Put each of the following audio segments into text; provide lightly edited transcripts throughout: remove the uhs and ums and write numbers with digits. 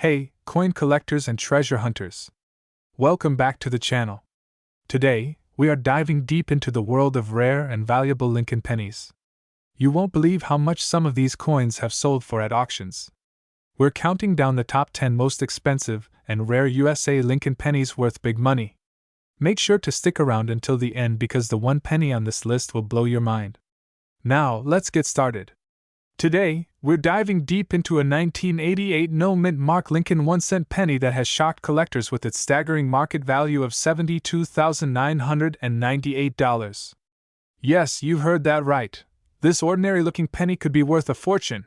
Hey, coin collectors and treasure hunters! Welcome back to the channel. Today, we are diving deep into the world of rare and valuable Lincoln pennies. You won't believe how much some of these coins have sold for at auctions. We're counting down the top 10 most expensive and rare USA Lincoln pennies worth big money. Make sure to stick around until the end because the one penny on this list will blow your mind. Now, let's get started. Today, we're diving deep into a 1988 no-mint mark Lincoln 1-cent penny that has shocked collectors with its staggering market value of $72,998. Yes, you heard that right. This ordinary-looking penny could be worth a fortune.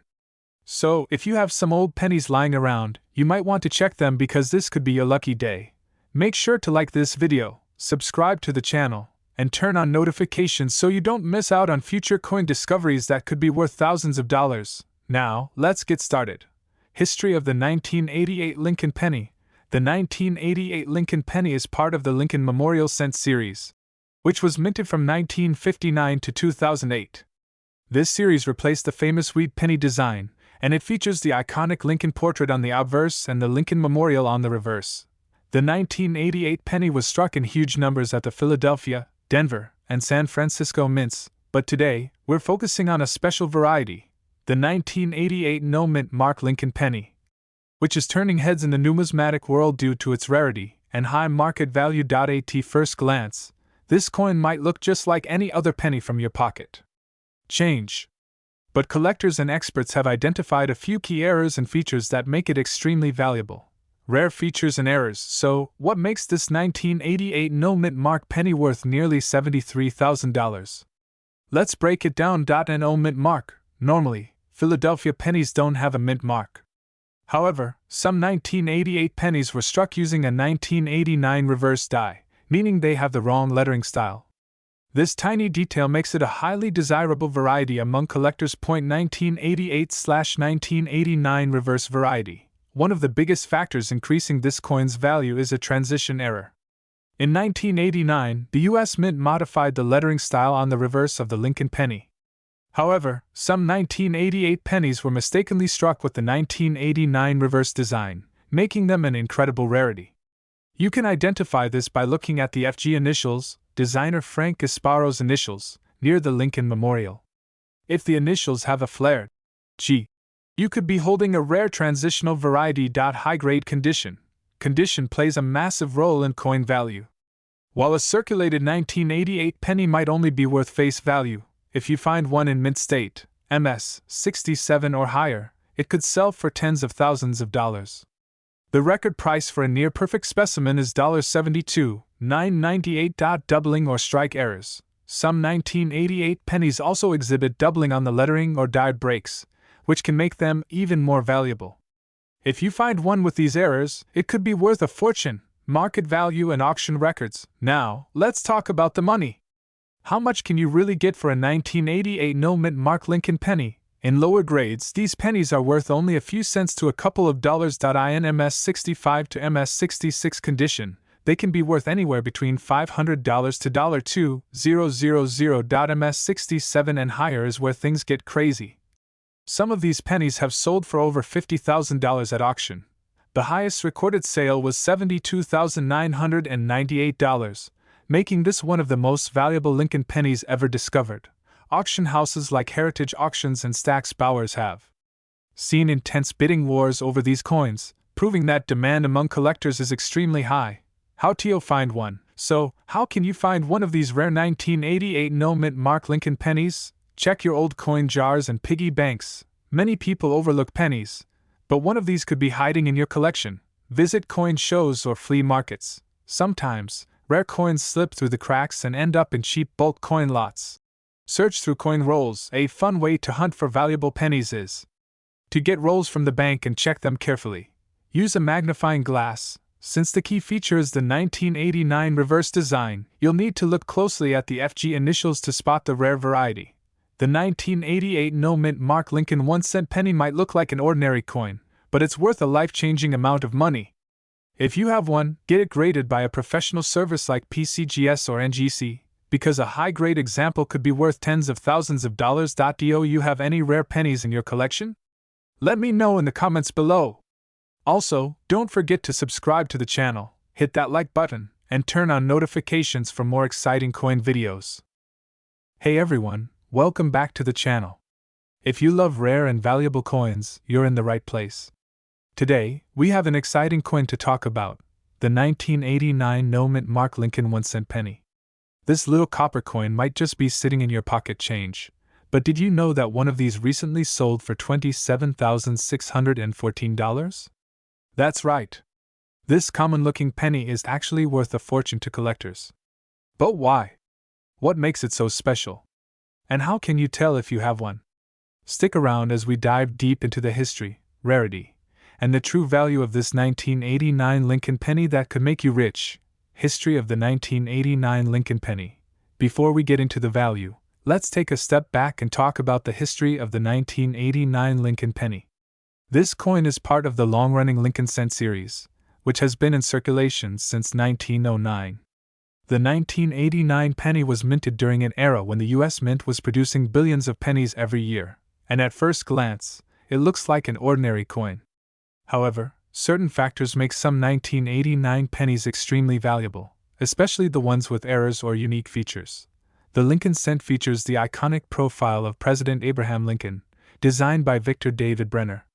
So, if you have some old pennies lying around, you might want to check them because this could be your lucky day. Make sure to like this video, subscribe to the channel, and turn on notifications so you don't miss out on future coin discoveries that could be worth thousands of dollars. Now, let's get started. History of the 1988 Lincoln penny. The 1988 Lincoln penny is part of the Lincoln Memorial Cent series, which was minted from 1959 to 2008. This series replaced the famous wheat penny design, and it features the iconic Lincoln portrait on the obverse and the Lincoln Memorial on the reverse. The 1988 penny was struck in huge numbers at the Philadelphia, Denver, and San Francisco mints, but today, we're focusing on a special variety, the 1988 no-mint mark Lincoln penny, which is turning heads in the numismatic world due to its rarity and high market value. At first glance, this coin might look just like any other penny from your pocket. Change. But collectors and experts have identified a few key errors and features that make it extremely valuable. Rare features and errors. So, what makes this 1988 no-mint mark penny worth nearly $73,000? Let's break it down. No mint mark. Normally, Philadelphia pennies don't have a mint mark. However, some 1988 pennies were struck using a 1989 reverse die, meaning they have the wrong lettering style. This tiny detail makes it a highly desirable variety among collectors. 1988/1989 reverse variety. One of the biggest factors increasing this coin's value is a transition error. In 1989, the U.S. Mint modified the lettering style on the reverse of the Lincoln penny. However, some 1988 pennies were mistakenly struck with the 1989 reverse design, making them an incredible rarity. You can identify this by looking at the FG initials, designer Frank Gasparo's initials, near the Lincoln Memorial. If the initials have a flared G, you could be holding a rare transitional variety. High-grade condition. Condition plays a massive role in coin value. While a circulated 1988 penny might only be worth face value, if you find one in mint state, MS 67 or higher, it could sell for tens of thousands of dollars. The record price for a near-perfect specimen is $72,998. Doubling or strike errors. Some 1988 pennies also exhibit doubling on the lettering or die breaks, which can make them even more valuable. If you find one with these errors, it could be worth a fortune. Market value and auction records. Now, let's talk about the money. How much can you really get for a 1988 no-mint mark Lincoln penny? In lower grades, these pennies are worth only a few cents to a couple of dollars. In MS 65 to MS 66 condition, they can be worth anywhere between $500 to $2,000. MS 67 and higher is where things get crazy. Some of these pennies have sold for over $50,000 at auction. The highest recorded sale was $72,998, making this one of the most valuable Lincoln pennies ever discovered. Auction houses like Heritage Auctions and Stack's Bowers have seen intense bidding wars over these coins, proving that demand among collectors is extremely high. How to find one? So, how can you find one of these rare 1988 no-mint mark Lincoln pennies? Check your old coin jars and piggy banks. Many people overlook pennies, but one of these could be hiding in your collection. Visit coin shows or flea markets. Sometimes, rare coins slip through the cracks and end up in cheap bulk coin lots. Search through coin rolls. A fun way to hunt for valuable pennies is to get rolls from the bank and check them carefully. Use a magnifying glass. Since the key feature is the 1989 reverse design, you'll need to look closely at the FG initials to spot the rare variety. The 1988 no-mint mark Lincoln 1-cent penny might look like an ordinary coin, but it's worth a life-changing amount of money. If you have one, get it graded by a professional service like PCGS or NGC, because a high-grade example could be worth tens of thousands of dollars. Do you have any rare pennies in your collection? Let me know in the comments below. Also, don't forget to subscribe to the channel, hit that like button, and turn on notifications for more exciting coin videos. Hey everyone, welcome back to the channel. If you love rare and valuable coins, you're in the right place. Today, we have an exciting coin to talk about, the 1989 no-mint mark Lincoln 1-cent penny. This little copper coin might just be sitting in your pocket change, but did you know that one of these recently sold for $27,614? That's right. This common-looking penny is actually worth a fortune to collectors. But why? What makes it so special? And how can you tell if you have one? Stick around as we dive deep into the history, rarity, and the true value of this 1989 Lincoln penny that could make you rich. History of the 1989 Lincoln penny. Before we get into the value, let's take a step back and talk about the history of the 1989 Lincoln penny. This coin is part of the long-running Lincoln cent series, which has been in circulation since 1909. The 1989 penny was minted during an era when the U.S. Mint was producing billions of pennies every year, and at first glance, it looks like an ordinary coin. However, certain factors make some 1989 pennies extremely valuable, especially the ones with errors or unique features. The Lincoln cent features the iconic profile of President Abraham Lincoln, designed by Victor David Brenner.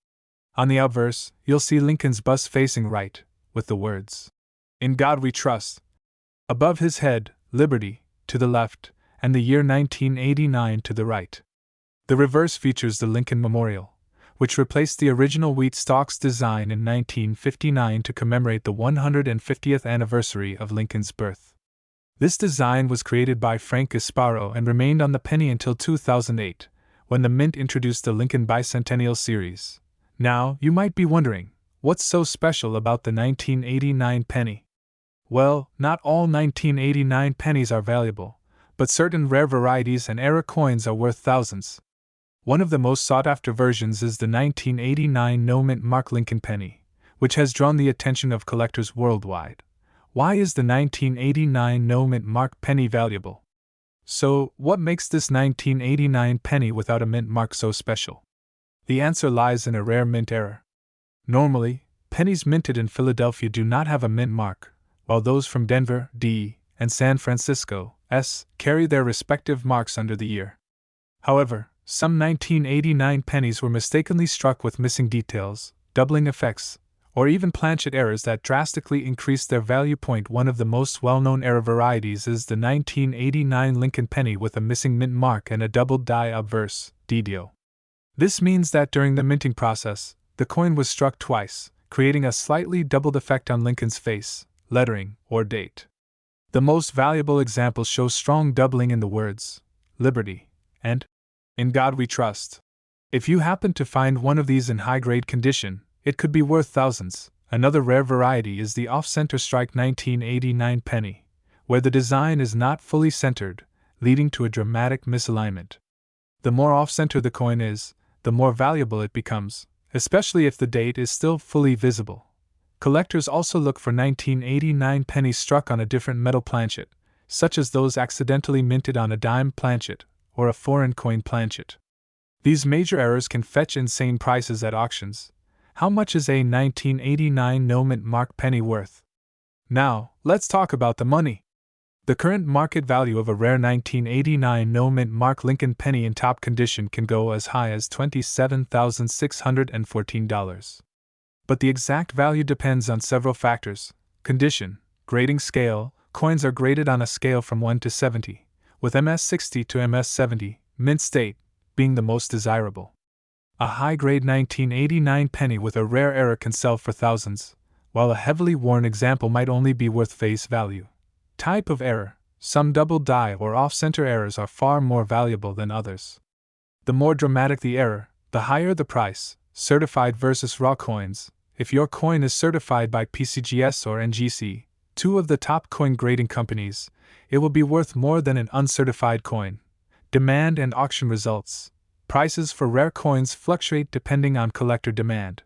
On the obverse, you'll see Lincoln's bust facing right, with the words, "In God We Trust." Above his head, Liberty, to the left, and the year 1989 to the right. The reverse features the Lincoln Memorial, which replaced the original wheat stalks design in 1959 to commemorate the 150th anniversary of Lincoln's birth. This design was created by Frank Gasparo and remained on the penny until 2008, when the Mint introduced the Lincoln Bicentennial Series. Now, you might be wondering, what's so special about the 1989 penny? Well, not all 1989 pennies are valuable, but certain rare varieties and era coins are worth thousands. One of the most sought-after versions is the 1989 no-mint mark Lincoln penny, which has drawn the attention of collectors worldwide. Why is the 1989 no-mint mark penny valuable? So, what makes this 1989 penny without a mint mark so special? The answer lies in a rare mint error. Normally, pennies minted in Philadelphia do not have a mint mark, while those from Denver, D, and San Francisco, S, carry their respective marks under the year. However, some 1989 pennies were mistakenly struck with missing details, doubling effects, or even planchet errors that drastically increased their value. One of the most well-known error varieties is the 1989 Lincoln penny with a missing mint mark and a doubled die obverse, DDO. This means that during the minting process, the coin was struck twice, creating a slightly doubled effect on Lincoln's face, lettering, or date. The most valuable examples show strong doubling in the words, Liberty, and In God We Trust. If you happen to find one of these in high-grade condition, it could be worth thousands. Another rare variety is the off-center strike 1989 penny, where the design is not fully centered, leading to a dramatic misalignment. The more off-center the coin is, the more valuable it becomes, especially if the date is still fully visible. Collectors also look for 1989 pennies struck on a different metal planchet, such as those accidentally minted on a dime planchet or a foreign coin planchet. These major errors can fetch insane prices at auctions. How much is a 1989 no-mint mark penny worth? Now, let's talk about the money. The current market value of a rare 1989 no-mint mark Lincoln penny in top condition can go as high as $27,614. But the exact value depends on several factors: condition, grading scale. Coins are graded on a scale from 1 to 70, with MS60 to MS70, mint state, being the most desirable. A high-grade 1989 penny with a rare error can sell for thousands, while a heavily worn example might only be worth face value. Type of error: some double die or off-center errors are far more valuable than others. The more dramatic the error, the higher the price. Certified versus raw coins. If your coin is certified by PCGS or NGC, two of the top coin grading companies, it will be worth more than an uncertified coin. Demand and auction results. Prices for rare coins fluctuate depending on collector demand.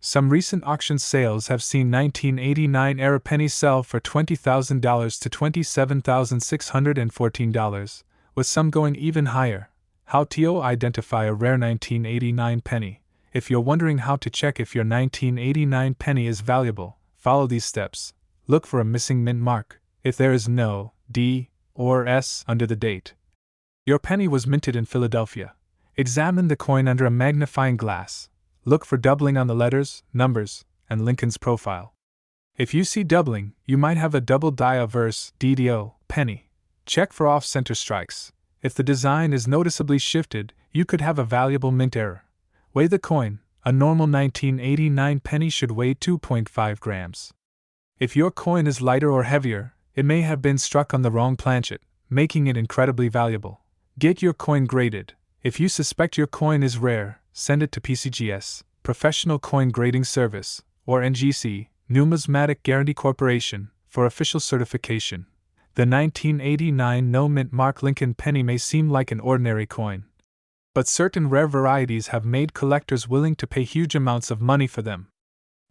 Some recent auction sales have seen 1989 era pennies sell for $20,000 to $27,614, with some going even higher. How to identify a rare 1989 penny? If you're wondering how to check if your 1989 penny is valuable, follow these steps. Look for a missing mint mark, if there is no D or S under the date. Your penny was minted in Philadelphia. Examine the coin under a magnifying glass. Look for doubling on the letters, numbers, and Lincoln's profile. If you see doubling, you might have a double die averse DDO penny. Check for off-center strikes. If the design is noticeably shifted, you could have a valuable mint error. Weigh the coin. A normal 1989 penny should weigh 2.5 grams. If your coin is lighter or heavier, it may have been struck on the wrong planchet, making it incredibly valuable. Get your coin graded. If you suspect your coin is rare, send it to PCGS, Professional Coin Grading Service, or NGC, Numismatic Guarantee Corporation, for official certification. The 1989 no-mint mark Lincoln penny may seem like an ordinary coin, but certain rare varieties have made collectors willing to pay huge amounts of money for them.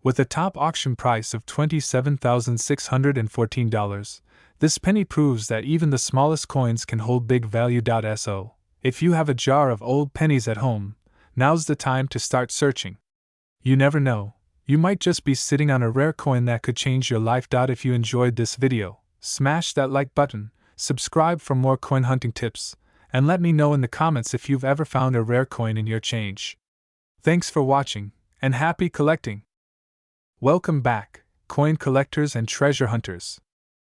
With a top auction price of $27,614, this penny proves that even the smallest coins can hold big value. So, if you have a jar of old pennies at home, now's the time to start searching. You never know, you might just be sitting on a rare coin that could change your life. If you enjoyed this video, smash that like button, subscribe for more coin hunting tips, and let me know in the comments if you've ever found a rare coin in your change. Thanks for watching, and happy collecting! Welcome back, coin collectors and treasure hunters.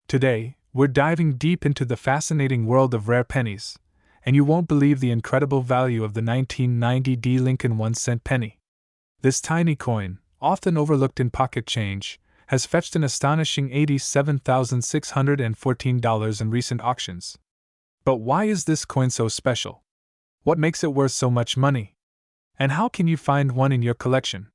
Today, we're diving deep into the fascinating world of rare pennies, and you won't believe the incredible value of the 1990 D Lincoln 1-cent penny. This tiny coin, often overlooked in pocket change, has fetched an astonishing $87,614 in recent auctions. But why is this coin so special? What makes it worth so much money? And how can you find one in your collection?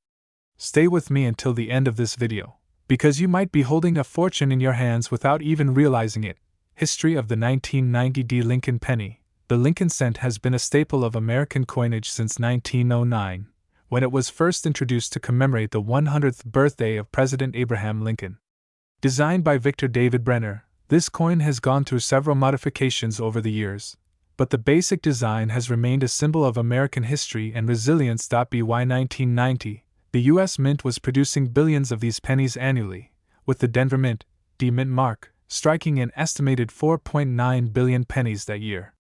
Stay with me until the end of this video, because you might be holding a fortune in your hands without even realizing it. History of the 1990 D Lincoln penny. The Lincoln cent has been a staple of American coinage since 1909, when it was first introduced to commemorate the 100th birthday of President Abraham Lincoln. Designed by Victor David Brenner, this coin has gone through several modifications over the years, but the basic design has remained a symbol of American history and resilience. By 1990, the U.S. Mint was producing billions of these pennies annually, with the Denver Mint, D-Mint mark, striking an estimated 4.9 billion pennies that year.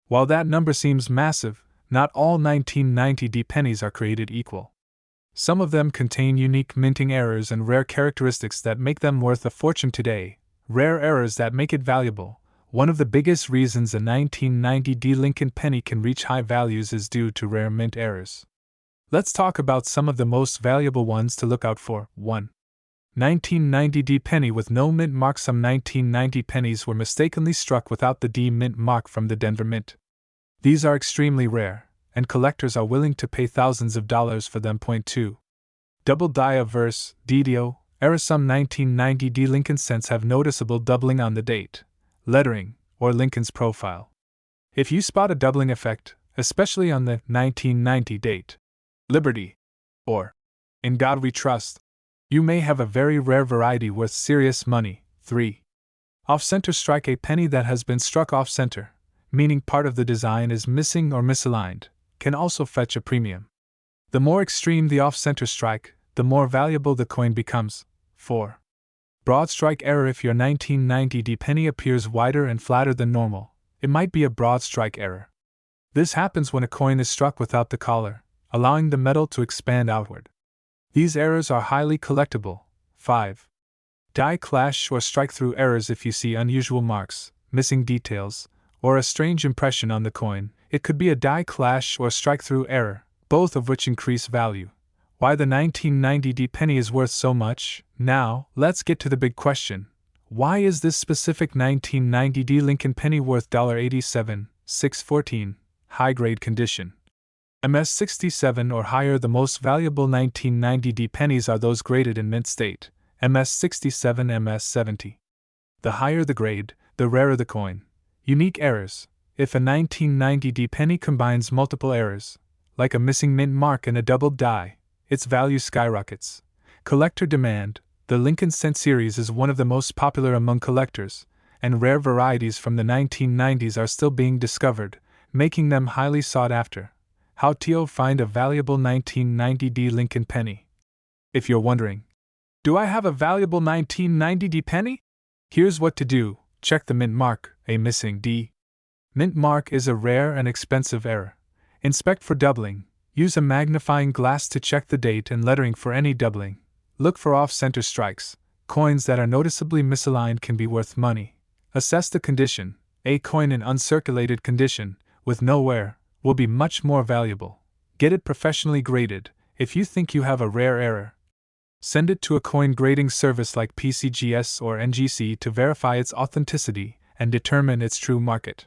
While that number seems massive, not all 1990 D pennies are created equal. Some of them contain unique minting errors and rare characteristics that make them worth a fortune today. Rare errors that make it valuable. One of the biggest reasons a 1990 D Lincoln penny can reach high values is due to rare mint errors. Let's talk about some of the most valuable ones to look out for. 1. 1990 D penny with no mint mark. Some 1990 pennies were mistakenly struck without the D mint mark from the Denver Mint. These are extremely rare, and collectors are willing to pay thousands of dollars for them. 2. Double die averse, DDO, error. Some 1990 D Lincoln cents have noticeable doubling on the date, lettering, or Lincoln's profile. If you spot a doubling effect, especially on the 1990 date, Liberty, or In God We Trust, you may have a very rare variety worth serious money. 3. Off-center strike. A penny that has been struck off-center, meaning part of the design is missing or misaligned, can also fetch a premium. The more extreme the off-center strike, the more valuable the coin becomes. 4. Broad strike error. If your 1990 D penny appears wider and flatter than normal, it might be a broad strike error. This happens when a coin is struck without the collar, allowing the metal to expand outward. These errors are highly collectible. 5. Die clash or strike-through errors. If you see unusual marks, missing details, or a strange impression on the coin, it could be a die clash or strike-through error, both of which increase value. Why the 1990 D penny is worth so much? Now, let's get to the big question. Why is this specific 1990 D Lincoln penny worth $87,614, high-grade condition? MS-67 or higher. The most valuable 1990 D pennies are those graded in mint state, MS-67, MS-70. The higher the grade, the rarer the coin. Unique errors. If a 1990 D penny combines multiple errors, like a missing mint mark and a doubled die, its value skyrockets. Collector demand. The Lincoln cent series is one of the most popular among collectors, and rare varieties from the 1990s are still being discovered, making them highly sought after. How to find a valuable 1990D Lincoln penny. If you're wondering, do I have a valuable 1990D penny? Here's what to do. Check the mint mark, a missing D. Mint mark is a rare and expensive error. Inspect for doubling. Use a magnifying glass to check the date and lettering for any doubling. Look for off-center strikes. Coins that are noticeably misaligned can be worth money. Assess the condition. A coin in uncirculated condition, with no wear, will be much more valuable. Get it professionally graded. If you think you have a rare error, send it to a coin grading service like PCGS or NGC to verify its authenticity and determine its true market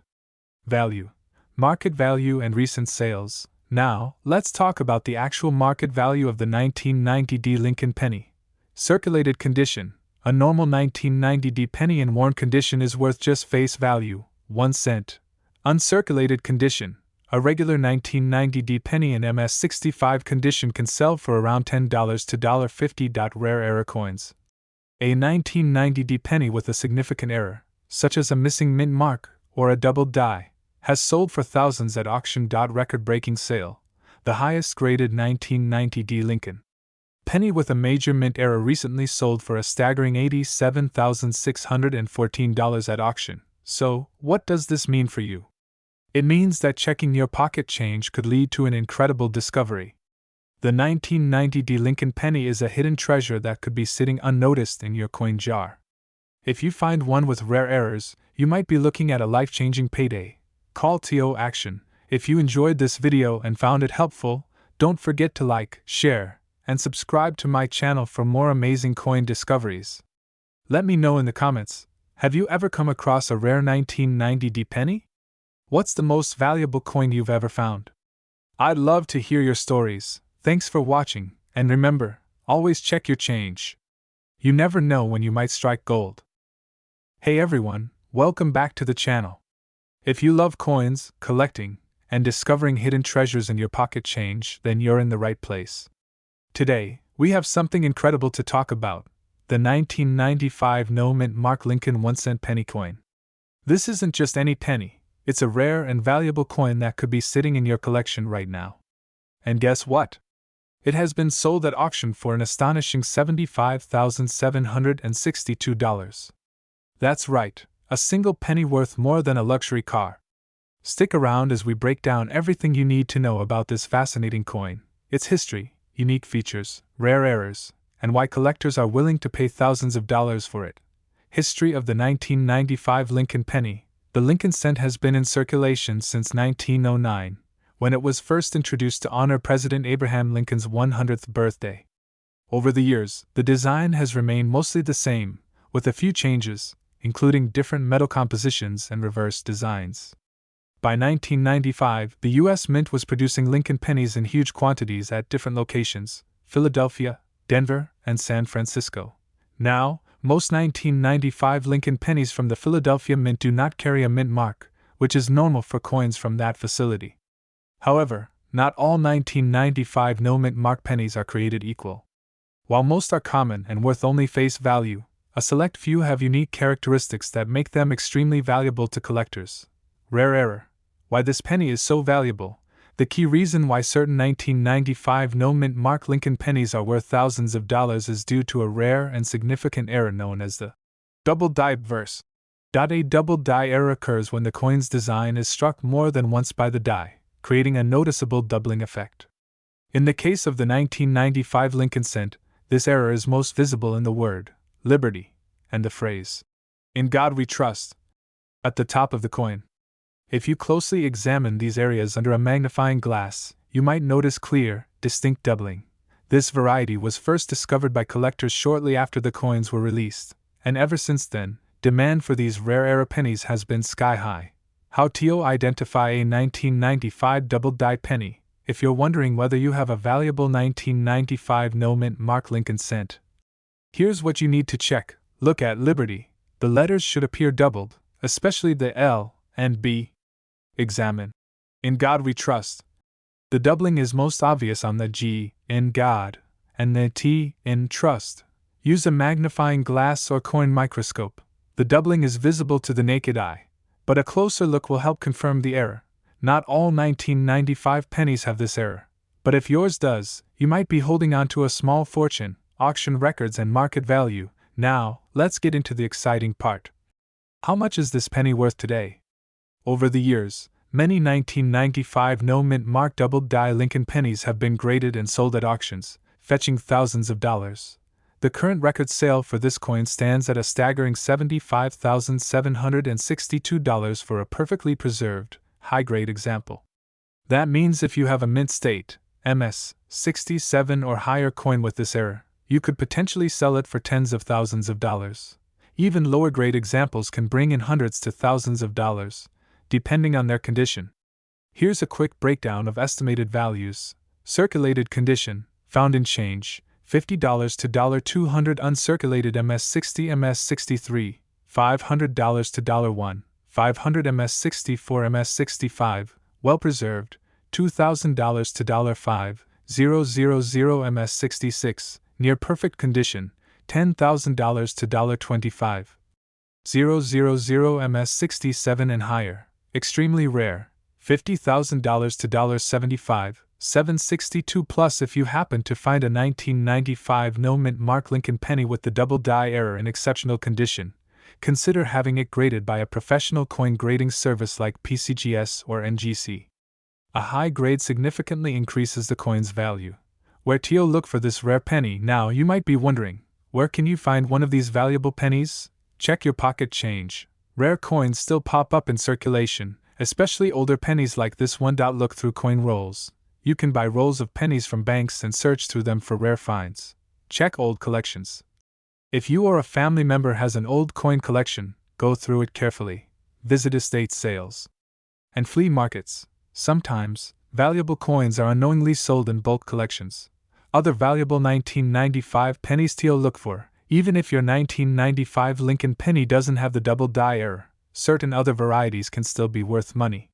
value. Market value and recent sales. Now, let's talk about the actual market value of the 1990D Lincoln penny. Circulated condition. A normal 1990D penny in worn condition is worth just face value, 1 cent. Uncirculated condition. A regular 1990D penny in MS65 condition can sell for around $10 to $50. Rare error coins. A 1990D penny with a significant error, such as a missing mint mark or a doubled die, has sold for thousands at auction. Record-breaking sale. The highest graded 1990D Lincoln penny with a major mint error recently sold for a staggering $87,614 at auction. So, what does this mean for you? It means that checking your pocket change could lead to an incredible discovery. The 1990D Lincoln penny is a hidden treasure that could be sitting unnoticed in your coin jar. If you find one with rare errors, you might be looking at a life-changing payday. Call to action. If you enjoyed this video and found it helpful, don't forget to like, share, and subscribe to my channel for more amazing coin discoveries. Let me know in the comments, have you ever come across a rare 1990D penny? What's the most valuable coin you've ever found? I'd love to hear your stories. Thanks for watching, and remember, always check your change. You never know when you might strike gold. Hey everyone, welcome back to the channel. If you love coins, collecting, and discovering hidden treasures in your pocket change, then you're in the right place. Today, we have something incredible to talk about: the 1995 no mint mark Lincoln 1 cent penny coin. This isn't just any penny, it's a rare and valuable coin that could be sitting in your collection right now. And guess what? It has been sold at auction for an astonishing $75,762. That's right, a single penny worth more than a luxury car. Stick around as we break down everything you need to know about this fascinating coin, its history, unique features, rare errors, and why collectors are willing to pay thousands of dollars for it. History of the 1995 Lincoln penny. The Lincoln cent has been in circulation since 1909, when it was first introduced to honor President Abraham Lincoln's 100th birthday. Over the years, the design has remained mostly the same, with a few changes, including different metal compositions and reverse designs. By 1995, the U.S. Mint was producing Lincoln pennies in huge quantities at different locations: Philadelphia, Denver, and San Francisco. Now, most 1995 Lincoln pennies from the Philadelphia Mint do not carry a mint mark, which is normal for coins from that facility. However, not all 1995 no mint mark pennies are created equal. While most are common and worth only face value, a select few have unique characteristics that make them extremely valuable to collectors. Rare error. Why this penny is so valuable. The key reason why certain 1995 no mint mark Lincoln pennies are worth thousands of dollars is due to a rare and significant error known as the double die verse. A double die error occurs when the coin's design is struck more than once by the die, creating a noticeable doubling effect. In the case of the 1995 Lincoln cent, this error is most visible in the word liberty and the phrase "In God We Trust" at the top of the coin. If you closely examine these areas under a magnifying glass, you might notice clear, distinct doubling. This variety was first discovered by collectors shortly after the coins were released, and ever since then, demand for these rare error pennies has been sky high. How to identify a 1995 double die penny. If you're wondering whether you have a valuable 1995 no mint mark Lincoln cent, here's what you need to check. Look at Liberty. The letters should appear doubled, especially the L and B. Examine In God We Trust. The doubling is most obvious on the G, in God, and the T, in trust. Use a magnifying glass or coin microscope. The doubling is visible to the naked eye, but a closer look will help confirm the error. Not all 1995 pennies have this error, but if yours does, you might be holding on to a small fortune, auction records, and market value. Now, let's get into the exciting part. How much is this penny worth today? Over the years, many 1995 no-mint mark double-die Lincoln pennies have been graded and sold at auctions, fetching thousands of dollars. The current record sale for this coin stands at a staggering $75,762 for a perfectly preserved, high-grade example. That means if you have a mint state, MS, 67 or higher coin with this error, you could potentially sell it for tens of thousands of dollars. Even lower-grade examples can bring in hundreds to thousands of dollars, depending on their condition. Here's a quick breakdown of estimated values. Circulated condition, found in change, $50 to $200. Uncirculated MS60, MS63, $500 to $1, 500 MS64, MS65, well preserved, $2,000 to $5, 000 MS66, near perfect condition, $10,000 to $25, 000 MS67 and higher, extremely rare, $50,000 to $75, 762 plus. If you happen to find a 1995 no-mint mark Lincoln penny with the double die error in exceptional condition, consider having it graded by a professional coin grading service like PCGS or NGC. A high grade significantly increases the coin's value. Where to look for this rare penny? Now you might be wondering, where can you find one of these valuable pennies? Check your pocket change. Rare coins still pop up in circulation, especially older pennies like this one. Look through coin rolls. You can buy rolls of pennies from banks and search through them for rare finds. Check old collections. If you or a family member has an old coin collection, go through it carefully. Visit estate sales and flea markets. Sometimes, valuable coins are unknowingly sold in bulk collections. Other valuable 1995 pennies to look for. Even if your 1995 Lincoln penny doesn't have the double die error, certain other varieties can still be worth money.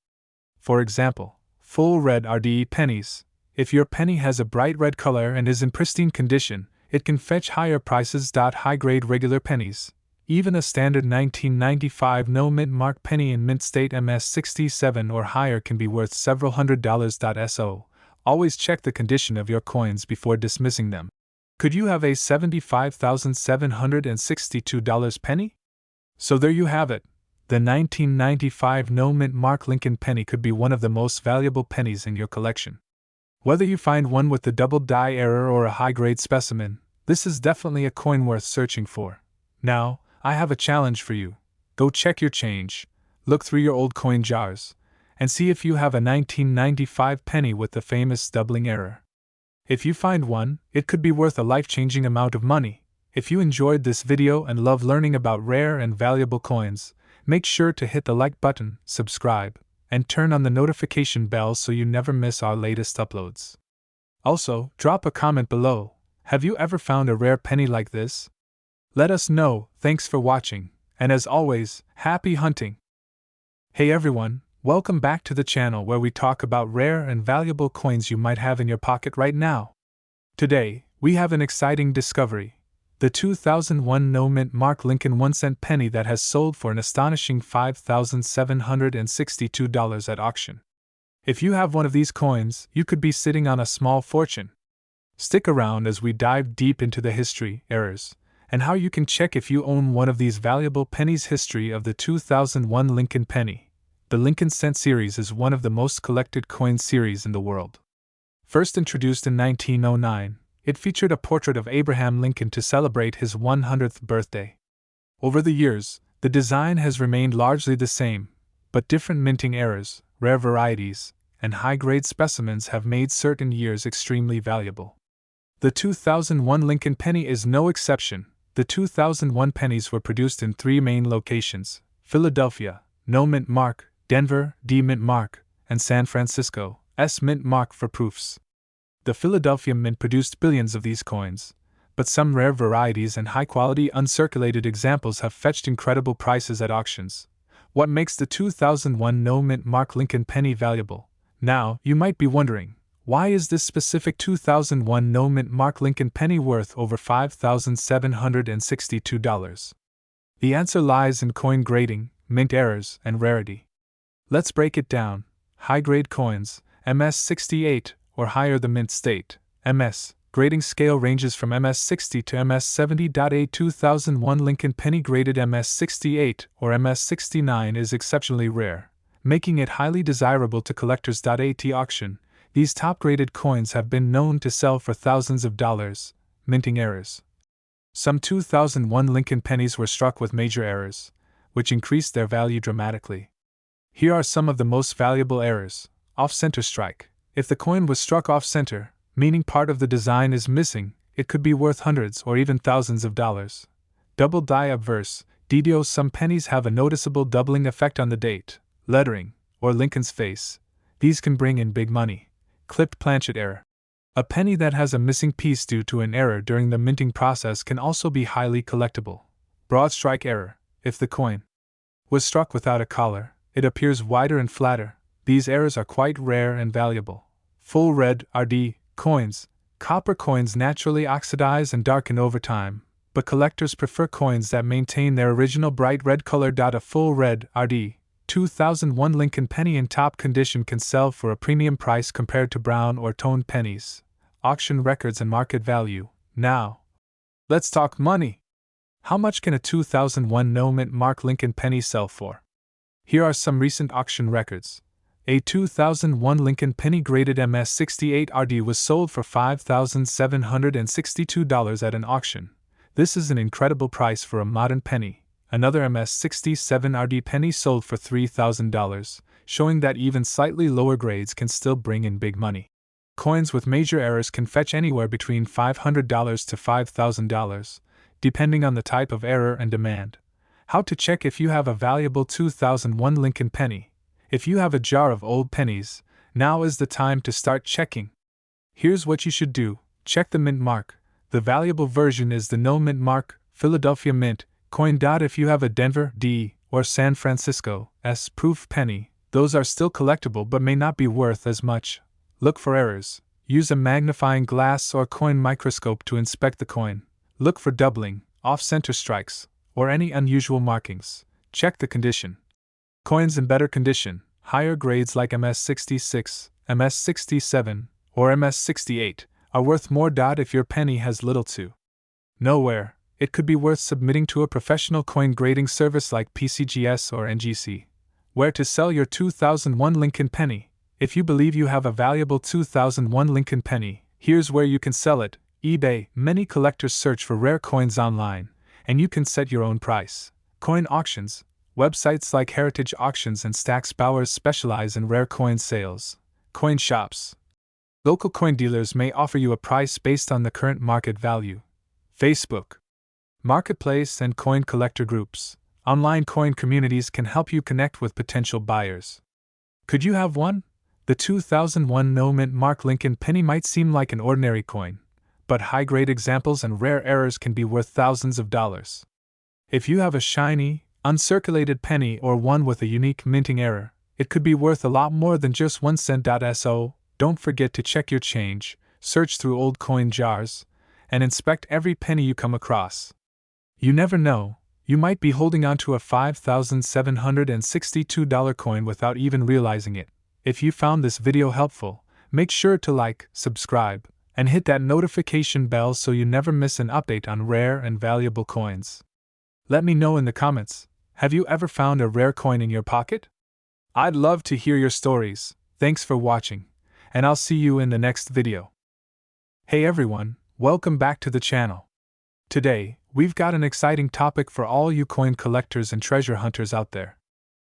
For example, full red RDE pennies. If your penny has a bright red color and is in pristine condition, it can fetch higher prices. High-grade regular pennies. Even a standard 1995 no-mint mark penny in mint state MS67 or higher can be worth several $100s. So, always check the condition of your coins before dismissing them. Could you have a $75,762 penny? So there you have it. The 1995 no-mint mark Lincoln penny could be one of the most valuable pennies in your collection. Whether you find one with the double die error or a high-grade specimen, this is definitely a coin worth searching for. Now, I have a challenge for you. Go check your change, look through your old coin jars, and see if you have a 1995 penny with the famous doubling error. If you find one, it could be worth a life-changing amount of money. If you enjoyed this video and love learning about rare and valuable coins, make sure to hit the like button, subscribe, and turn on the notification bell so you never miss our latest uploads. Also, drop a comment below. Have you ever found a rare penny like this? Let us know. Thanks for watching, and as always, happy hunting! Hey everyone, welcome back to the channel where we talk about rare and valuable coins you might have in your pocket right now. Today, we have an exciting discovery. The 2001 no-mint mark Lincoln 1-cent penny that has sold for an astonishing $5,762 at auction. If you have one of these coins, you could be sitting on a small fortune. Stick around as we dive deep into the history, errors, and how you can check if you own one of these valuable pennies. History of the 2001 Lincoln penny. The Lincoln Cent series is one of the most collected coin series in the world. First introduced in 1909, it featured a portrait of Abraham Lincoln to celebrate his 100th birthday. Over the years, the design has remained largely the same, but different minting errors, rare varieties, and high-grade specimens have made certain years extremely valuable. The 2001 Lincoln penny is no exception. The 2001 pennies were produced in three main locations: Philadelphia, no mint mark; Denver, D mint mark; and San Francisco, S mint mark for proofs. The Philadelphia Mint produced billions of these coins, but some rare varieties and high-quality uncirculated examples have fetched incredible prices at auctions. What makes the 2001 no-mint mark Lincoln penny valuable? Now, you might be wondering, why is this specific 2001 no-mint mark Lincoln penny worth over $5,762? The answer lies in coin grading, mint errors, and rarity. Let's break it down. high-grade coins, MS-68, or higher the mint state, MS. Grading scale ranges from MS-60 to MS-70. A 2001 Lincoln penny graded MS-68 or MS-69 is exceptionally rare, making it highly desirable to collectors. At auction, these top-graded coins have been known to sell for thousands of dollars. Minting errors. Some 2001 Lincoln pennies were struck with major errors, which increased their value dramatically. Here are some of the most valuable errors. Off-center strike. If the coin was struck off-center, meaning part of the design is missing, it could be worth hundreds or even thousands of dollars. Double die obverse. DDO. Some pennies have a noticeable doubling effect on the date, lettering, or Lincoln's face. These can bring in big money. Clipped planchet error. A penny that has a missing piece due to an error during the minting process can also be highly collectible. Broad strike error. If the coin was struck without a collar, it appears wider and flatter. These errors are quite rare and valuable. Full red RD coins. Copper coins naturally oxidize and darken over time, but collectors prefer coins that maintain their original bright red color. A full red RD 2001 Lincoln penny in top condition can sell for a premium price compared to brown or toned pennies. Auction records and market value. Now, let's talk money. How much can a 2001 no-mint mark Lincoln penny sell for? Here are some recent auction records. A 2001 Lincoln penny graded MS-68 RD was sold for $5,762 at an auction. This is an incredible price for a modern penny. Another MS-67 RD penny sold for $3,000, showing that even slightly lower grades can still bring in big money. Coins with major errors can fetch anywhere between $500 to $5,000, depending on the type of error and demand. How to check if you have a valuable 2001 Lincoln penny. If you have a jar of old pennies, now is the time to start checking. Here's what you should do. Check the mint mark. The valuable version is the no mint mark, Philadelphia Mint, coin. If you have a Denver D or San Francisco S proof penny, those are still collectible but may not be worth as much. Look for errors. Use a magnifying glass or coin microscope to inspect the coin. Look for doubling, off-center strikes, or any unusual markings. Check the condition. Coins in better condition, higher grades like MS-66, MS-67, or MS-68, are worth more. If your penny has little to no wear, it could be worth submitting to a professional coin grading service like PCGS or NGC. Where to sell your 2001 Lincoln penny. If you believe you have a valuable 2001 Lincoln penny, here's where you can sell it. eBay. Many collectors search for rare coins online, and you can set your own price. Coin auctions. Websites like Heritage Auctions and Stax Bowers specialize in rare coin sales. Coin shops. Local coin dealers may offer you a price based on the current market value. Facebook. Marketplace and coin collector groups. Online coin communities can help you connect with potential buyers. Could you have one? The 2001 no-mint mark Lincoln penny might seem like an ordinary coin, but high-grade examples and rare errors can be worth thousands of dollars. If you have a shiny, uncirculated penny or one with a unique minting error, it could be worth a lot more than just 1 cent. So, don't forget to check your change, search through old coin jars, and inspect every penny you come across. You never know, you might be holding onto a $5,762 coin without even realizing it. If you found this video helpful, make sure to like, subscribe, and hit that notification bell so you never miss an update on rare and valuable coins. Let me know in the comments, have you ever found a rare coin in your pocket? I'd love to hear your stories. Thanks for watching, and I'll see you in the next video. Hey everyone, welcome back to the channel. Today, we've got an exciting topic for all you coin collectors and treasure hunters out there.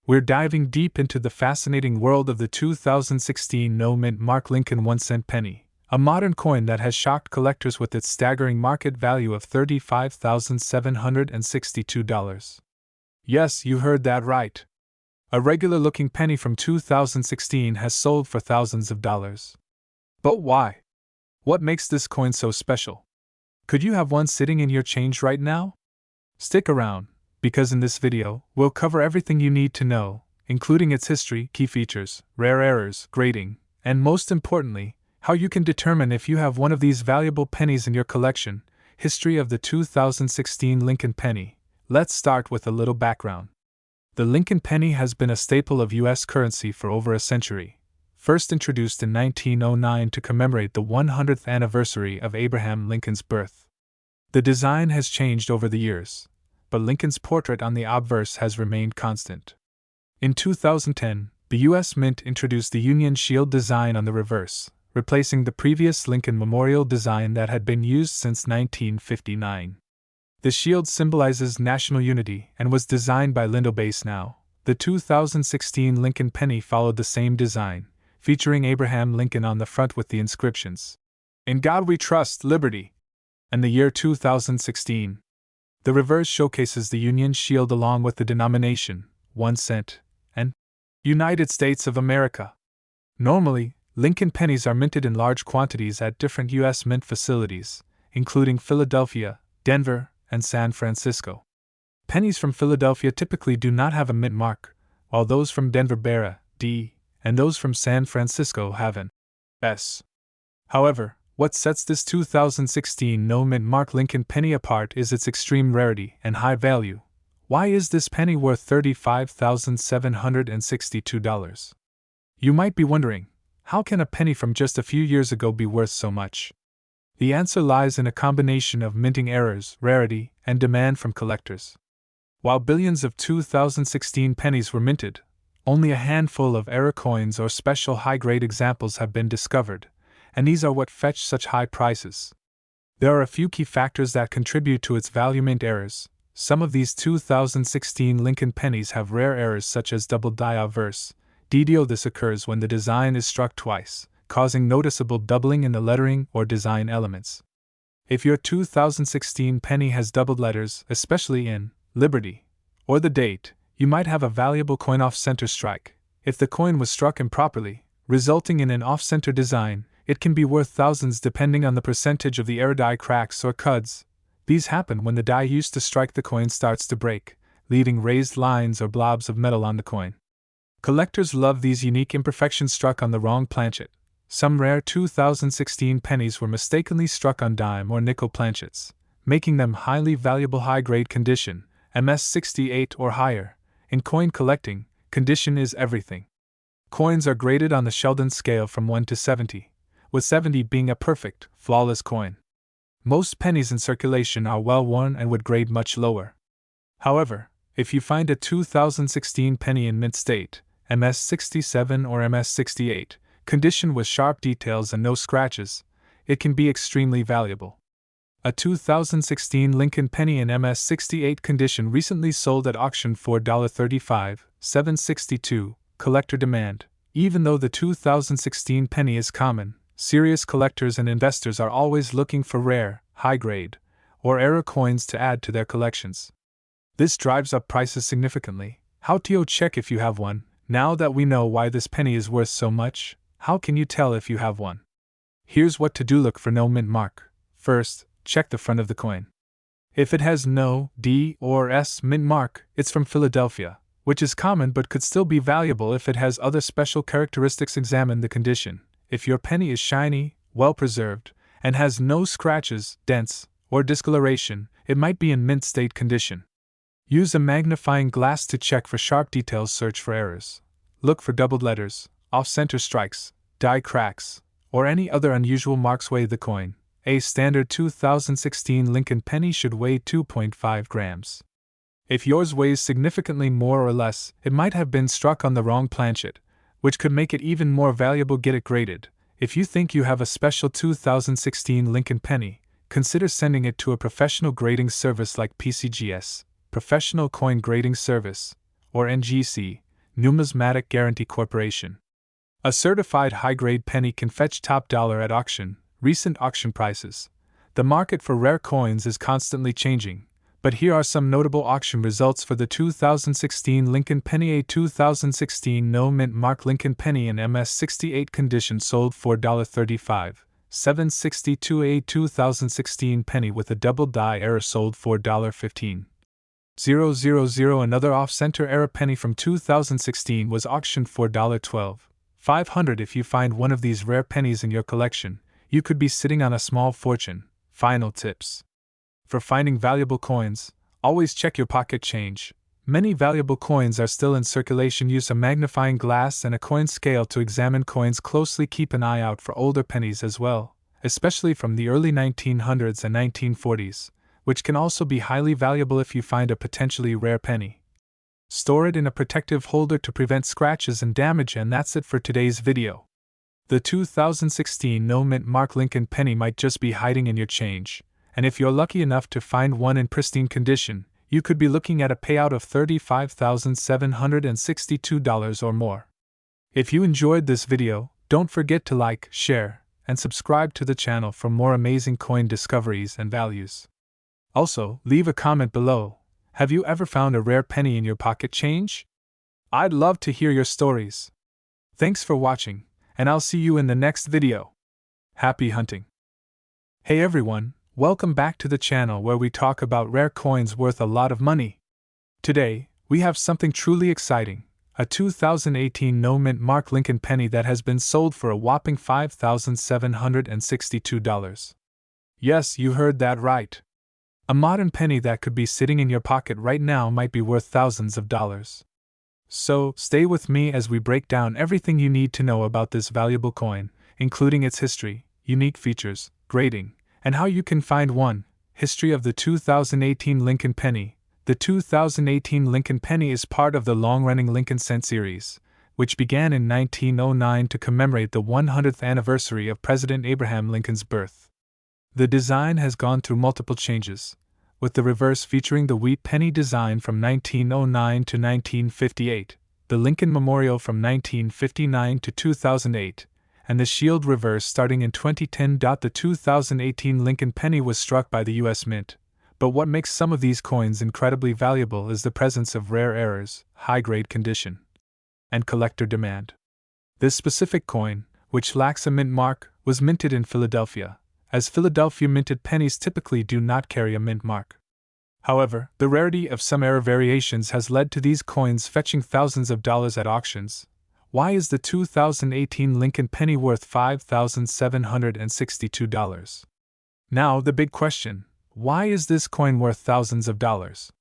We're diving deep into the fascinating world of the 2016 no-mint mark Lincoln 1-cent penny, a modern coin that has shocked collectors with its staggering market value of $35,762. Yes, you heard that right. A regular-looking penny from 2016 has sold for thousands of dollars. But why? What makes this coin so special? Could you have one sitting in your change right now? Stick around, because in this video, we'll cover everything you need to know, including its history, key features, rare errors, grading, and most importantly, how you can determine if you have one of these valuable pennies in your collection. History of the 2016 Lincoln penny. Let's start with a little background. The Lincoln penny has been a staple of U.S. currency for over a century, first introduced in 1909 to commemorate the 100th anniversary of Abraham Lincoln's birth. The design has changed over the years, but Lincoln's portrait on the obverse has remained constant. In 2010, the U.S. Mint introduced the Union Shield design on the reverse, replacing the previous Lincoln Memorial design that had been used since 1959. The shield symbolizes national unity and was designed by Lindo Basedow. The 2016 Lincoln penny followed the same design, featuring Abraham Lincoln on the front with the inscriptions, "In God We Trust, Liberty," and the year 2016. The reverse showcases the Union Shield along with the denomination, 1 cent, and United States of America. Normally, Lincoln pennies are minted in large quantities at different U.S. mint facilities, including Philadelphia, Denver, and San Francisco. Pennies from Philadelphia typically do not have a mint mark, while those from Denver bear a D, and those from San Francisco have an S. However, what sets this 2016 no mint mark Lincoln penny apart is its extreme rarity and high value. Why is this penny worth $35,762? You might be wondering, how can a penny from just a few years ago be worth so much? The answer lies in a combination of minting errors, rarity, and demand from collectors. While billions of 2016 pennies were minted, only a handful of error coins or special high-grade examples have been discovered, and these are what fetch such high prices. There are a few key factors that contribute to its value: mint errors. Some of these 2016 Lincoln pennies have rare errors such as double die obverse DDO. This occurs when the design is struck twice, causing noticeable doubling in the lettering or design elements. If your 2016 penny has doubled letters, especially in Liberty or the date, you might have a valuable coin off-center strike. If the coin was struck improperly, resulting in an off-center design, it can be worth thousands depending on the percentage of the error die cracks or cuds. These happen when the die used to strike the coin starts to break, leaving raised lines or blobs of metal on the coin. Collectors love these unique imperfections struck on the wrong planchet. Some rare 2016 pennies were mistakenly struck on dime or nickel planchets, making them highly valuable high-grade condition, MS68 or higher. In coin collecting, condition is everything. Coins are graded on the Sheldon scale from 1 to 70, with 70 being a perfect, flawless coin. Most pennies in circulation are well worn and would grade much lower. However, if you find a 2016 penny in mint state, MS67 or MS68, condition with sharp details and no scratches, it can be extremely valuable. A 2016 Lincoln penny in MS68 condition recently sold at auction for $35,762, collector demand. Even though the 2016 penny is common, serious collectors and investors are always looking for rare, high-grade, or error coins to add to their collections. This drives up prices significantly. How to check if you have one? Now that we know why this penny is worth so much, how can you tell if you have one? Here's what to do: look for no mint mark. First, check the front of the coin. If it has no D or S mint mark, it's from Philadelphia, which is common but could still be valuable if it has other special characteristics. Examine the condition. If your penny is shiny, well preserved, and has no scratches, dents, or discoloration, it might be in mint state condition. Use a magnifying glass to check for sharp details. Search for errors. Look for doubled letters, off-center strikes, die cracks, or any other unusual marks. Weigh the coin. A standard 2016 Lincoln penny should weigh 2.5 grams. If yours weighs significantly more or less, it might have been struck on the wrong planchet, which could make it even more valuable. Get it graded. If you think you have a special 2016 Lincoln penny, consider sending it to a professional grading service like PCGS, Professional Coin Grading Service, or NGC, Numismatic Guarantee Corporation. A certified high-grade penny can fetch top dollar at auction. Recent auction prices. The market for rare coins is constantly changing, but here are some notable auction results for the 2016 Lincoln penny. A 2016 no mint mark Lincoln penny in MS68 condition sold for $35,762. A 2016 penny with a double die error sold for $15,000. Another off-center error penny from 2016 was auctioned for $12,500. If you find one of these rare pennies in your collection, you could be sitting on a small fortune. Final tips. For finding valuable coins, always check your pocket change. many valuable coins are still in circulation. Use a magnifying glass and a coin scale to examine coins closely. Keep an eye out for older pennies as well, especially from the early 1900s and 1940s, which can also be highly valuable if you find a potentially rare penny. Store it in a protective holder to prevent scratches and damage. And that's it for today's video. The 2016 no mint mark Lincoln penny might just be hiding in your change, and if you're lucky enough to find one in pristine condition, you could be looking at a payout of $35,762 or more. If you enjoyed this video, don't forget to like, share, and subscribe to the channel for more amazing coin discoveries and values. Also, leave a comment below. Have you ever found a rare penny in your pocket change? I'd love to hear your stories. Thanks for watching, and I'll see you in the next video. Happy hunting! Hey everyone, welcome back to the channel where we talk about rare coins worth a lot of money. Today, we have something truly exciting, a 2018 no mint mark Lincoln penny that has been sold for a whopping $5,762. Yes, you heard that right. A modern penny that could be sitting in your pocket right now might be worth thousands of dollars. So, stay with me as we break down everything you need to know about this valuable coin, including its history, unique features, grading, and how you can find one. History of the 2018 Lincoln penny. The 2018 Lincoln penny is part of the long-running Lincoln cent series, which began in 1909 to commemorate the 100th anniversary of President Abraham Lincoln's birth. The design has gone through multiple changes, with the reverse featuring the wheat penny design from 1909 to 1958, the Lincoln Memorial from 1959 to 2008, and the shield reverse starting in 2010. The 2018 Lincoln penny was struck by the U.S. Mint, but what makes some of these coins incredibly valuable is the presence of rare errors, high-grade condition, and collector demand. This specific coin, which lacks a mint mark, was minted in Philadelphia, as Philadelphia minted pennies typically do not carry a mint mark. However, the rarity of some error variations has led to these coins fetching thousands of dollars at auctions. Why is the 2018 Lincoln penny worth $5,762? Now the big question, why is this coin worth thousands of dollars?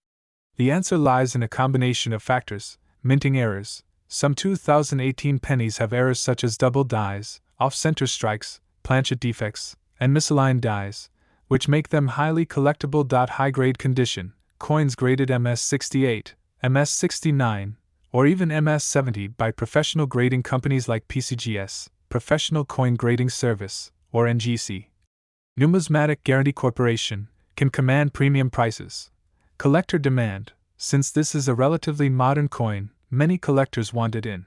The answer lies in a combination of factors: minting errors. Some 2018 pennies have errors such as double dies, off-center strikes, planchet defects, and misaligned dies, which make them highly collectible. High-grade condition. Coins graded MS68, MS69, or even MS70 by professional grading companies like PCGS, Professional Coin Grading Service, or NGC. Numismatic Guarantee Corporation, can command premium prices. Collector demand. Since this is a relatively modern coin, many collectors want it in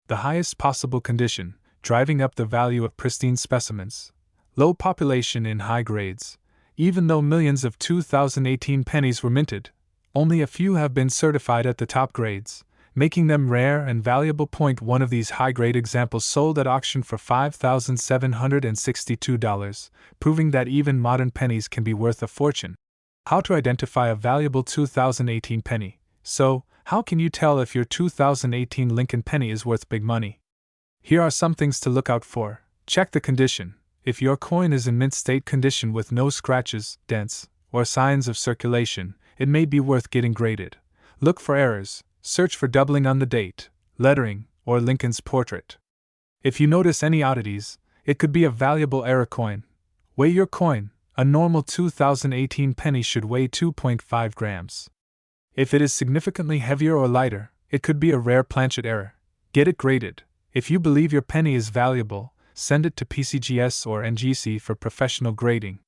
the highest possible condition, driving up the value of pristine specimens. Low population in high grades. Even though millions of 2018 pennies were minted, only a few have been certified at the top grades, making them rare and valuable. One of these high-grade examples sold at auction for $5,762, proving that even modern pennies can be worth a fortune. How to identify a valuable 2018 penny? So, how can you tell if your 2018 Lincoln penny is worth big money? Here are some things to look out for. Check the condition. If your coin is in mint state condition with no scratches, dents, or signs of circulation, it may be worth getting graded. Look for errors. Search for doubling on the date, lettering, or Lincoln's portrait. If you notice any oddities, it could be a valuable error coin. Weigh your coin. A normal 2018 penny should weigh 2.5 grams. If it is significantly heavier or lighter, it could be a rare planchet error. Get it graded. If you believe your penny is valuable, send it to PCGS or NGC for professional grading.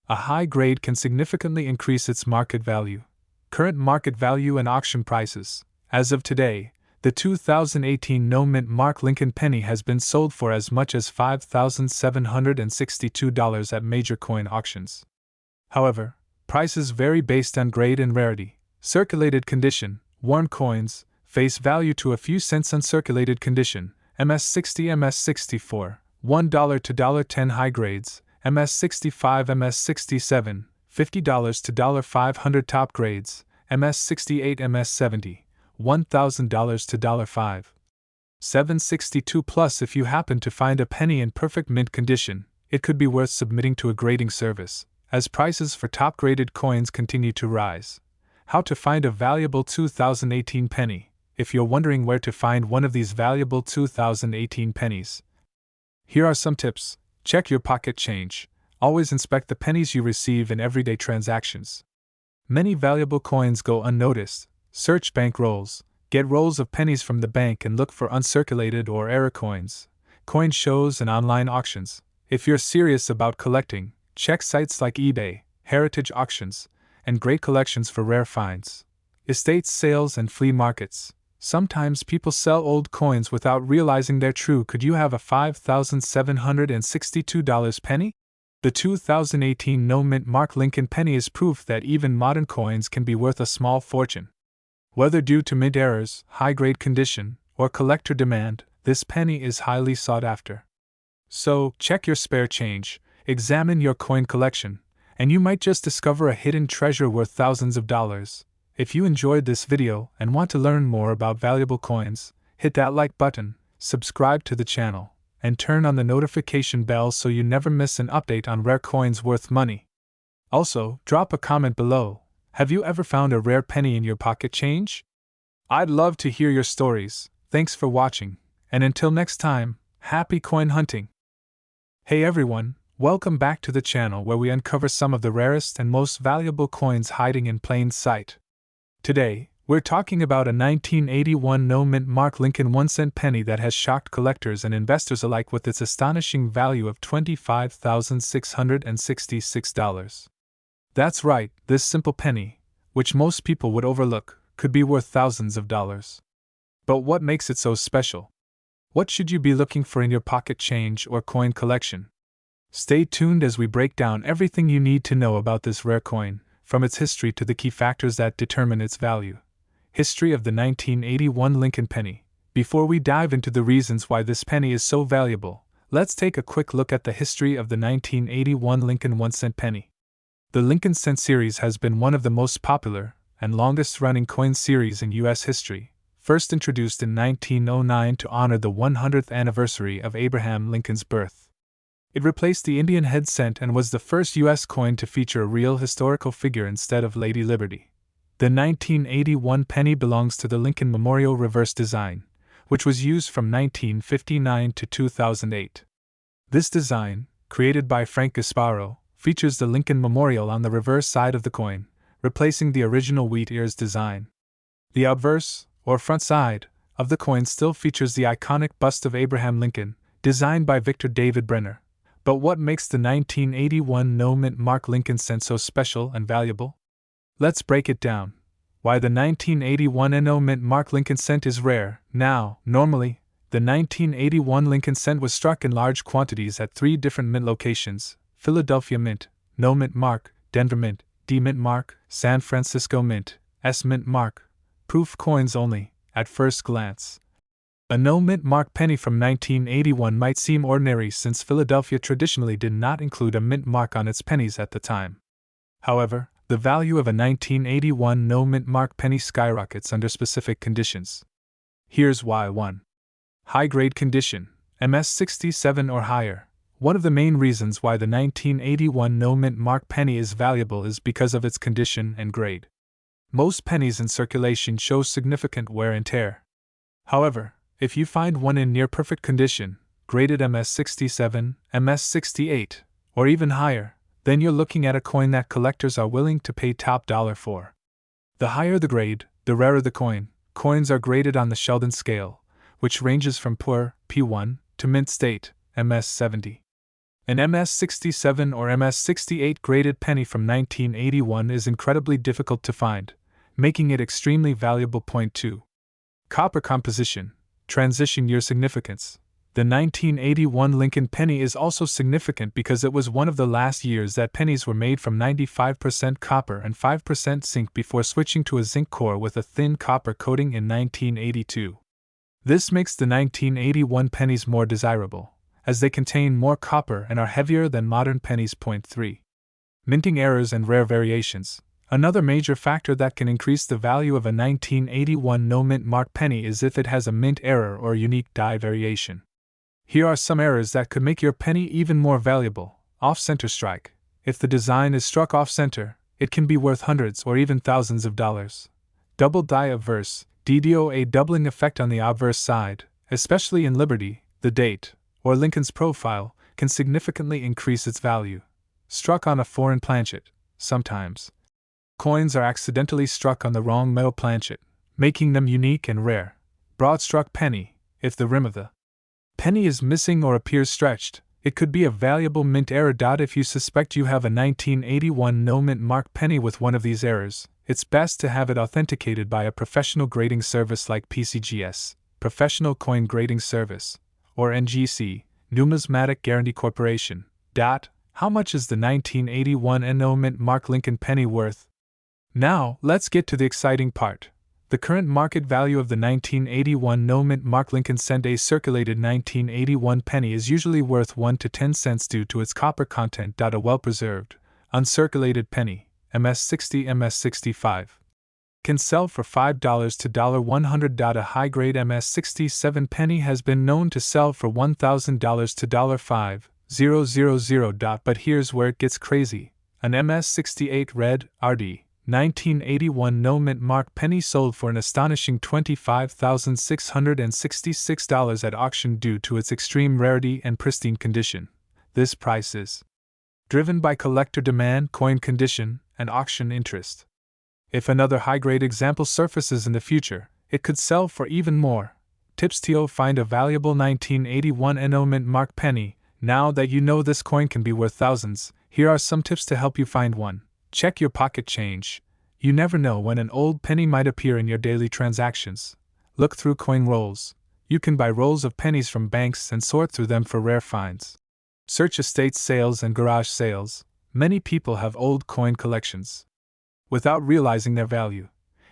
A high grade can significantly increase its market value. Current market value and auction prices. As of today, the 2018 no mint mark Lincoln penny has been sold for as much as $5,762 at major coin auctions. However, prices vary based on grade and rarity. Circulated condition. Worn coins, face value to a few cents. Uncirculated condition. MS60, MS64, $1 to $10. High grades. MS65, MS67, $50 to $500. Top grades. MS68, MS70, $1,000 to $5. 762 plus. If you happen to find a penny in perfect mint condition, it could be worth submitting to a grading service, as prices for top graded coins continue to rise. How to find a valuable 2018 penny. If you're wondering where to find one of these valuable 2018 pennies, here are some tips. Check your pocket change. Always inspect the pennies you receive in everyday transactions. Many valuable coins go unnoticed. Search bank rolls. Get rolls of pennies from the bank and look for uncirculated or error coins. Coin shows and online auctions. If you're serious about collecting, check sites like eBay, heritage auctions, and great collections for rare finds. Estate sales and flea markets. Sometimes people sell old coins without realizing they're true. Could you have a $5,762 penny? The 2018 no-mint mark Lincoln penny is proof that even modern coins can be worth a small fortune. Whether due to mint errors, high-grade condition, or collector demand, this penny is highly sought after. So, check your spare change, examine your coin collection, and you might just discover a hidden treasure worth thousands of dollars. If you enjoyed this video and want to learn more about valuable coins, hit that like button, subscribe to the channel, and turn on the notification bell so you never miss an update on rare coins worth money. Also, drop a comment below. Have you ever found a rare penny in your pocket change? I'd love to hear your stories. Thanks for watching, and until next time, happy coin hunting! Hey everyone, welcome back to the channel where we uncover some of the rarest and most valuable coins hiding in plain sight. Today, we're talking about a 1981 no-mint mark Lincoln 1-cent penny that has shocked collectors and investors alike with its astonishing value of $25,666. That's right, this simple penny, which most people would overlook, could be worth thousands of dollars. But what makes it so special? What should you be looking for in your pocket change or coin collection? Stay tuned as we break down everything you need to know about this rare coin, from its history to the key factors that determine its value. History of the 1981 Lincoln penny. Before we dive into the reasons why this penny is so valuable, let's take a quick look at the history of the 1981 Lincoln 1-cent penny. The Lincoln cent series has been one of the most popular and longest-running coin series in U.S. history, first introduced in 1909 to honor the 100th anniversary of Abraham Lincoln's birth. It replaced the Indian head cent and was the first U.S. coin to feature a real historical figure instead of Lady Liberty. The 1981 penny belongs to the Lincoln Memorial reverse design, which was used from 1959 to 2008. This design, created by Frank Gasparo, features the Lincoln Memorial on the reverse side of the coin, replacing the original wheat ears design. The obverse, or front side, of the coin still features the iconic bust of Abraham Lincoln, designed by Victor David Brenner. But what makes the 1981 no-mint mark Lincoln cent so special and valuable? Let's break it down. Why the 1981 no-mint mark Lincoln cent is rare. Now, normally, the 1981 Lincoln cent was struck in large quantities at 3 different mint locations: Philadelphia Mint, No Mint Mark, Denver Mint, D Mint Mark, San Francisco Mint, S Mint Mark. Proof coins only, at first glance. A no-mint mark penny from 1981 might seem ordinary since Philadelphia traditionally did not include a mint mark on its pennies at the time. However, the value of a 1981 no-mint mark penny skyrockets under specific conditions. Here's why. 1. High-grade condition, MS67 or higher. One of the main reasons why the 1981 no-mint mark penny is valuable is because of its condition and grade. Most pennies in circulation show significant wear and tear. However, if you find one in near-perfect condition, graded MS67, MS68, or even higher, then you're looking at a coin that collectors are willing to pay top dollar for. The higher the grade, the rarer the coin. Coins are graded on the Sheldon scale, which ranges from poor, P1, to mint state, MS70. An MS67 or MS68 graded penny from 1981 is incredibly difficult to find, making it extremely valuable. Point 2. Copper composition. Transition year significance. The 1981 Lincoln penny is also significant because it was one of the last years that pennies were made from 95% copper and 5% zinc before switching to a zinc core with a thin copper coating in 1982. This makes the 1981 pennies more desirable, as they contain more copper and are heavier than modern pennies. Point 3. Minting errors and rare variations. Another major factor that can increase the value of a 1981 no-mint mark penny is if it has a mint error or unique die variation. Here are some errors that could make your penny even more valuable. Off-center strike. If the design is struck off-center, it can be worth hundreds or even thousands of dollars. Double die obverse, DDOA doubling effect on the obverse side, especially in Liberty, the date, or Lincoln's profile, can significantly increase its value. Struck on a foreign planchet, sometimes. Coins are accidentally struck on the wrong metal planchet, making them unique and rare. Broad-struck penny, if the rim of the penny is missing or appears stretched, it could be a valuable mint error. If you suspect you have a 1981 no-mint mark penny with one of these errors, it's best to have it authenticated by a professional grading service like PCGS, Professional Coin Grading Service, or NGC, Numismatic Guarantee Corporation. How much is the 1981 no-mint mark Lincoln penny worth? Now, let's get to the exciting part. The current market value of the 1981 no-mint mark Lincoln cent a circulated 1981 penny is usually worth 1 to 10 cents due to its copper content. A well-preserved, uncirculated penny, MS60 MS65, can sell for $5 to $100. A high-grade MS67 penny has been known to sell for $1,000 to $5,000. But here's where it gets crazy. An MS68 red, RD, 1981 no-mint mark penny sold for an astonishing $25,666 at auction due to its extreme rarity and pristine condition. This price is driven by collector demand, coin condition, and auction interest. If another high-grade example surfaces in the future, it could sell for even more. Tips to find a valuable 1981 no-mint mark penny. Now that you know this coin can be worth thousands, here are some tips to help you find one. Check your pocket change. You never know when an old penny might appear in your daily transactions. Look through coin rolls. You can buy rolls of pennies from banks and sort through them for rare finds. Search estate sales and garage sales. Many people have old coin collections without realizing their value.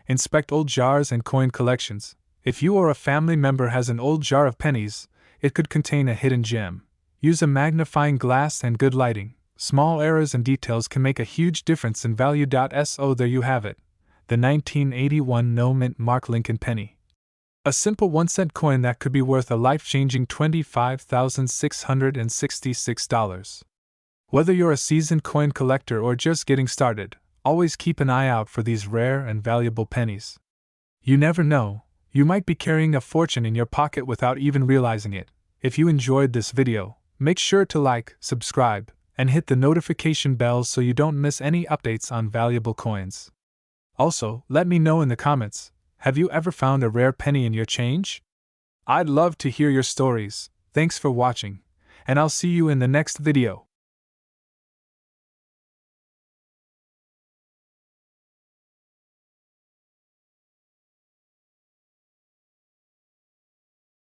Inspect old jars and coin collections. If you or a family member has an old jar of pennies, it could contain a hidden gem. Use a magnifying glass and good lighting. Small errors and details can make a huge difference in value. So there you have it, the 1981 no-mint mark Lincoln penny. A simple 1-cent coin that could be worth a life-changing $25,666. Whether you're a seasoned coin collector or just getting started, always keep an eye out for these rare and valuable pennies. You never know, you might be carrying a fortune in your pocket without even realizing it. If you enjoyed this video, make sure to like, subscribe, and hit the notification bell so you don't miss any updates on valuable coins. Also, let me know in the comments, have you ever found a rare penny in your change? I'd love to hear your stories. Thanks for watching, and I'll see you in the next video.